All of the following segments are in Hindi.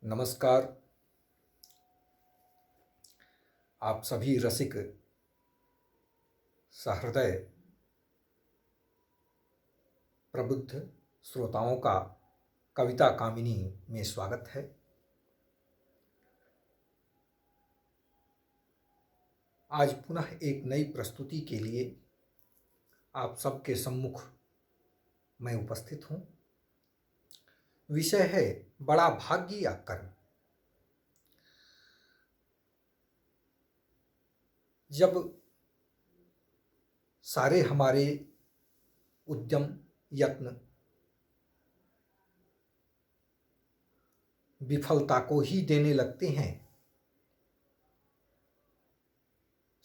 नमस्कार। आप सभी रसिक सहृदय प्रबुद्ध श्रोताओं का कविता कामिनी में स्वागत है। आज पुनः एक नई प्रस्तुति के लिए आप सबके सम्मुख मैं उपस्थित हूँ। विषय है बड़ा भाग्य या कर्म। जब सारे हमारे उद्यम यत्न विफलता को ही देने लगते हैं,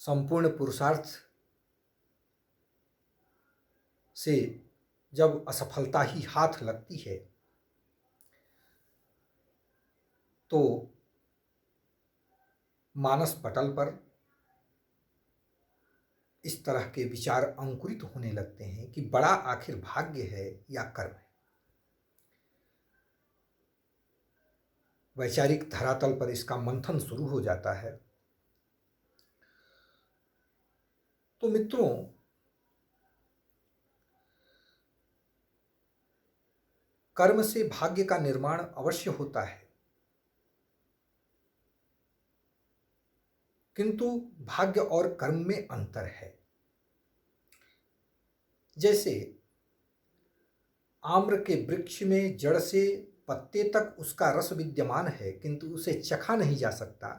संपूर्ण पुरुषार्थ से जब असफलता ही हाथ लगती है तो मानस पटल पर इस तरह के विचार अंकुरित होने लगते हैं कि बड़ा आखिर भाग्य है या कर्म है। वैचारिक धरातल पर इसका मंथन शुरू हो जाता है। तो मित्रों, कर्म से भाग्य का निर्माण अवश्य होता है, किंतु भाग्य और कर्म में अंतर है। जैसे आम्र के वृक्ष में जड़ से पत्ते तक उसका रस विद्यमान है, किंतु उसे चखा नहीं जा सकता।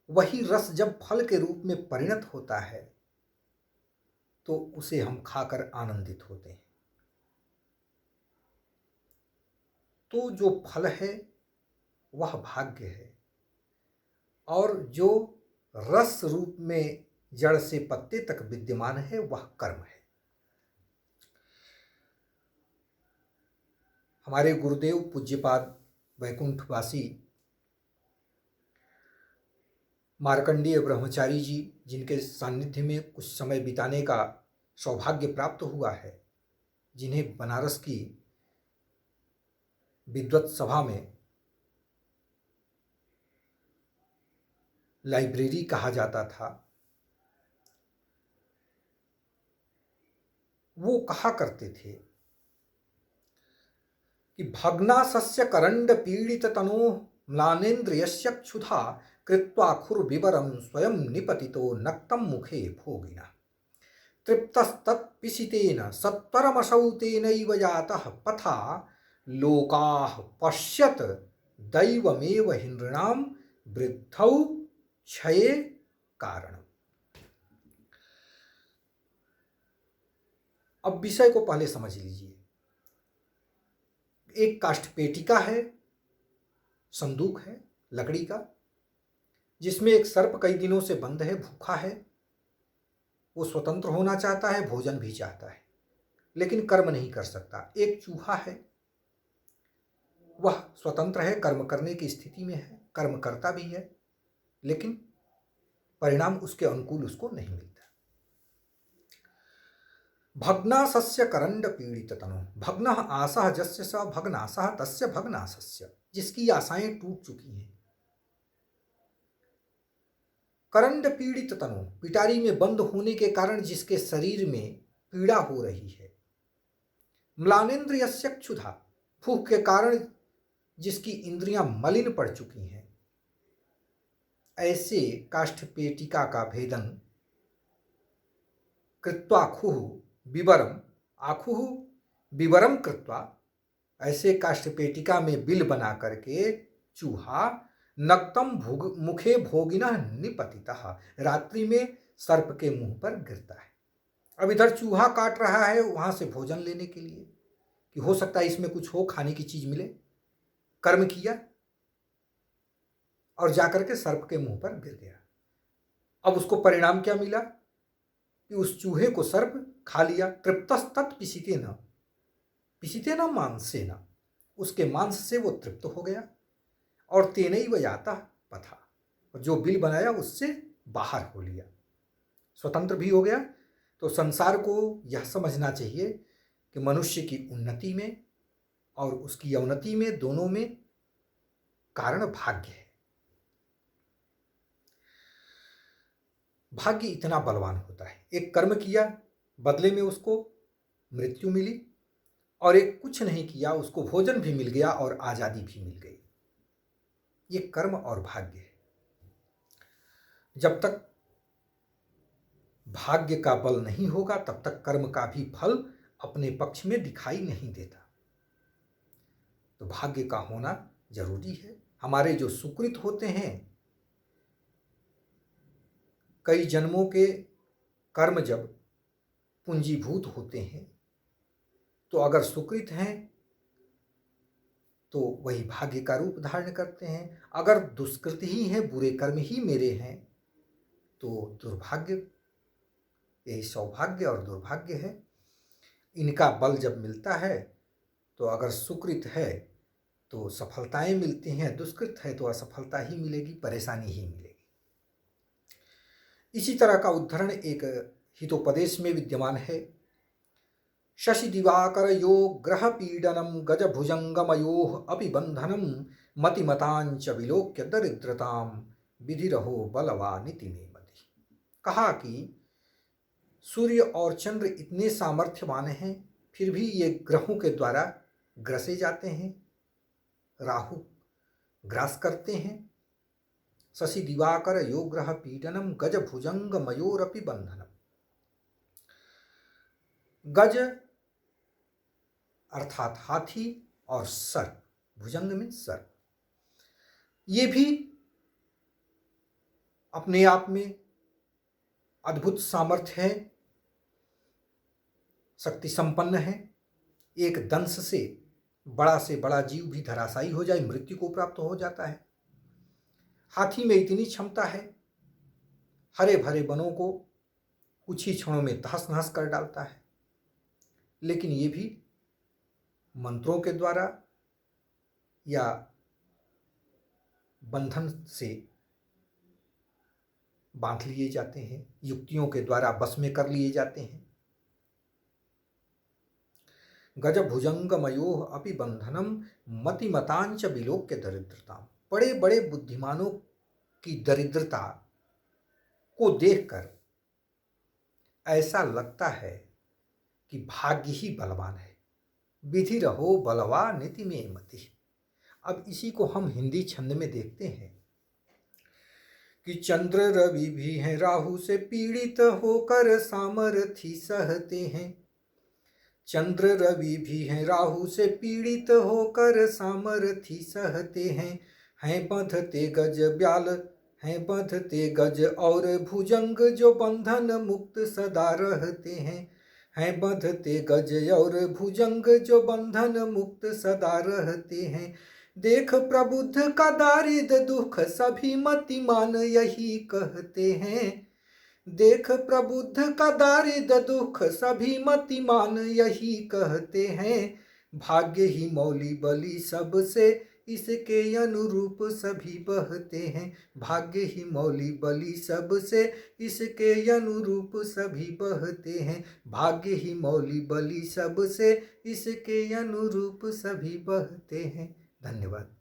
वही रस जब फल के रूप में परिणत होता है तो उसे हम खाकर आनंदित होते हैं। तो जो फल है वह भाग्य है और जो रस रूप में जड़ से पत्ते तक विद्यमान है वह कर्म है। हमारे गुरुदेव पूज्यपाद वैकुंठवासी मार्कंडेय ब्रह्मचारी जी, जिनके सानिध्य में कुछ समय बिताने का सौभाग्य प्राप्त हुआ है, जिन्हें बनारस की विद्वत सभा में लाइब्रेरी कहा जाता था, वो कहा करते थे कि भग्नासस्य करंड पीड़ित तनो म्लानेन्द्रियस्य क्षुधा कृत्वा खुर्विवरं स्वयं निपतितो नक्तं मुखे भोगिनः तृप्तस्तत्पिशितेन सत्वरमसौ तेनैव जातः पथा लोकाः पश्यत दैवमेव हि नृणां वृद्धौ क्षये कारणम्। अब विषय को पहले समझ लीजिए। एक काष्ठपेटिका है, संदूक है लकड़ी का, जिसमें एक सर्प कई दिनों से बंद है, भूखा है। वो स्वतंत्र होना चाहता है, भोजन भी चाहता है, लेकिन कर्म नहीं कर सकता। एक चूहा है, वह स्वतंत्र है, कर्म करने की स्थिति में है, कर्म करता भी है, लेकिन परिणाम उसके अनुकूल उसको नहीं मिलता। भग्नासस्य करंड पीड़ित तनो, भग्न आशा जस्य स भग्नाशः तस्य भग्नाशस्य, जिसकी आशाएं टूट चुकी हैं। करंड पीड़ित तनो, पिटारी में बंद होने के कारण जिसके शरीर में पीड़ा हो रही है। म्लानेन्द्रियस्य क्षुधा, भूख के कारण जिसकी इंद्रियां मलिन पड़ चुकी हैं। ऐसे काष्ठपेटिका का भेदन कृत्वा खुः विवरम, आखुः विवरम कृत्वा, ऐसे काष्ठपेटिका में बिल बना करके चूहा नक्तम मुखे भोगिनः निपतितः, रात्रि में सर्प के मुंह पर गिरता है। अब इधर चूहा काट रहा है वहां से भोजन लेने के लिए कि हो सकता है इसमें कुछ हो, खाने की चीज मिले। कर्म किया और जाकर के सर्प के मुंह पर गिर गया। अब उसको परिणाम क्या मिला कि उस चूहे को सर्प खा लिया। तृप्तस्तत् पिशितेन, पिशितेन मांसेन, उसके मांस से वो तृप्त हो गया। और तेनैव जातः पथा, जो बिल बनाया उससे बाहर हो लिया, स्वतंत्र भी हो गया। तो संसार को यह समझना चाहिए कि मनुष्य की उन्नति में और उसकी अवनति में, दोनों में कारण भाग्य है। भाग्य इतना बलवान होता है, एक कर्म किया, बदले में उसको मृत्यु मिली, और एक कुछ नहीं किया, उसको भोजन भी मिल गया और आजादी भी मिल गई। ये कर्म और भाग्य है। जब तक भाग्य का बल नहीं होगा तब तक कर्म का भी फल अपने पक्ष में दिखाई नहीं देता। तो भाग्य का होना जरूरी है। हमारे जो सुकृत होते हैं, कई जन्मों के कर्म जब पूंजीभूत होते हैं, तो अगर सुकृत हैं तो वही भाग्य का रूप धारण करते हैं। अगर दुष्कृत ही हैं, बुरे कर्म ही मेरे हैं, तो दुर्भाग्य, यही सौभाग्य और दुर्भाग्य है। इनका बल जब मिलता है तो अगर सुकृत है तो सफलताएं मिलती हैं, दुष्कृत है तो असफलता ही मिलेगी, परेशानी ही मिलेगी। इसी तरह का उदाहरण एक हितोपदेश में विद्यमान है। शशि दिवाकर यो ग्रह पीडनम गज भुजंगमयोः अपि बंधनम मतिमतांच विलोक्य दरिद्रताम विधिरहो बलवानिति मे मति। कहा कि सूर्य और चंद्र इतने सामर्थ्यवान हैं, फिर भी ये ग्रहों के द्वारा ग्रसे जाते हैं, राहु ग्रास करते हैं। शशि दिवाकर यो ग्रह पीडनम गज भुजंग मयोरपि बंधनम। गज अर्थात हाथी और सर्प, भुजंग में सर्प, ये भी अपने आप में अद्भुत सामर्थ्य है, शक्ति संपन्न है। एक दंश से बड़ा जीव भी धराशायी हो जाए, मृत्यु को प्राप्त हो जाता है। हाथी में इतनी क्षमता है, हरे भरे वनों को कुछ ही क्षणों में तहस नहस कर डालता है। लेकिन ये भी मंत्रों के द्वारा या बंधन से बांध लिए जाते हैं, युक्तियों के द्वारा बस में कर लिए जाते हैं। गज भुजंगमयोः अपि बंधनम मतिमतांच विलोक्य दरिद्रताम। बड़े बड़े बुद्धिमानों की दरिद्रता को देखकर ऐसा लगता है कि भाग्य ही बलवान है। विधि रहो बलवा नीति में मति। अब इसी को हम हिंदी छंद में देखते हैं कि चंद्र रवि भी हैं राहु से पीड़ित होकर सामर्थी सहते हैं। चंद्र रवि भी हैं राहु से पीड़ित होकर सामर्थी सहते हैं बंधते गज ब्याल, हैं बंधते गज और भुजंग जो बंधन मुक्त सदा रहते हैं बंधते गज और भुजंग जो बंधन मुक्त सदा रहते हैं। देख प्रबुद्ध का दारिद्र दुख सभी मतिमान यही कहते हैं। देख प्रबुद्ध का दारिद्र दुख सभी मतिमान यही कहते हैं। भाग्य ही मौली बलि सबसे इसके अनुरूप सभी बहते हैं। भाग्य ही मौली बलि सबसे इसके अनुरूप सभी बहते हैं। भाग्य ही मौली बलि सबसे इसके अनुरूप सभी बहते हैं। धन्यवाद।